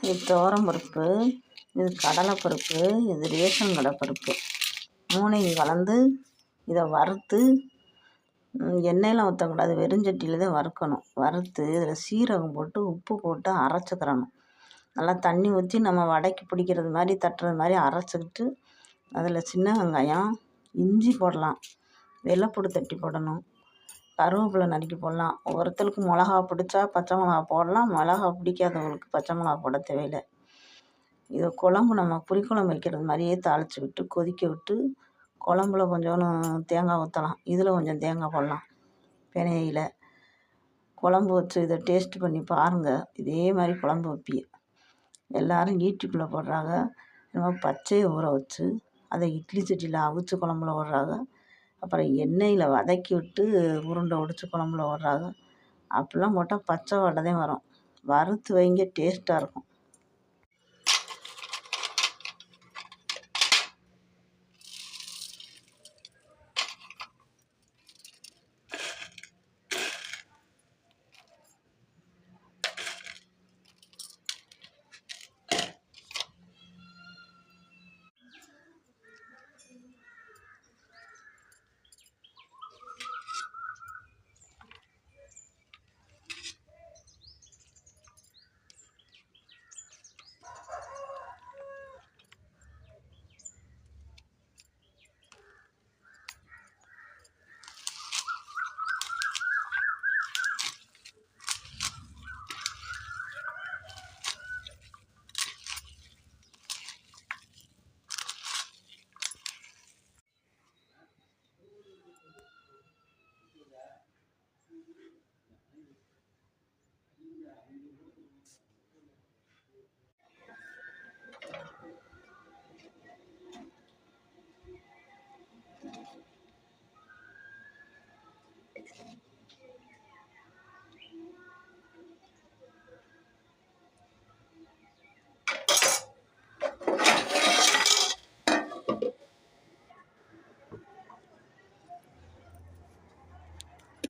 இது துவரம்பருப்பு, இது கடலைப்பருப்பு, இது ரேஷன் கடை பருப்பு. மூணையும் கலந்து இதை வறுத்து எண்ணெயெலாம் ஊற்றக்கூடாது, வெறுஞ்சட்டியில் தான் வறுக்கணும். வறுத்து இதில் சீரகம் போட்டு உப்பு போட்டு அரைச்சிக்கிறணும். நல்லா தண்ணி ஊற்றி நம்ம வடைக்கு பிடிக்கிறது மாதிரி தட்டுறது மாதிரி அரைச்சிக்கிட்டு அதில் சின்ன வெங்காயம், இஞ்சி போடலாம், வெள்ளைப்பூடு தட்டி போடணும், கருவேப்பிலை நறுக்கி போடலாம். ஒருத்தருக்கு மிளகா பிடிச்சா பச்சை மிளகா போடலாம், மிளகா பிடிக்காதவங்களுக்கு பச்சை மிளகா போட தேவையில்லை. இதை குழம்பு நம்ம புளிக்குழம்பு வைக்கிறது மாதிரியே தாளித்து விட்டு கொதிக்க விட்டு குழம்புல கொஞ்சோன்னு தேங்காய் ஊற்றலாம், இதில் கொஞ்சம் தேங்காய் போடலாம். பெனையில் குழம்பு வச்சு இதை டேஸ்ட் பண்ணி பாருங்கள். இதே மாதிரி குழம்பு வைப்பீங்க. எல்லோரும் யூடியூப்பில் போடுறாங்க, நம்ம பச்சையை ஊற வச்சு அதை இட்லி சட்டியில் அவிச்சு குழம்புல போடுறாங்க. அப்புறம் எண்ணெயில் வதக்கி விட்டு உருண்டை உடிச்சு குழம்புல போடுறாங்க. அப்படிலாம் போட்டால் பச்சை வடை தான் வரும். வறுத்து வைங்க, டேஸ்ட்டாக இருக்கும்.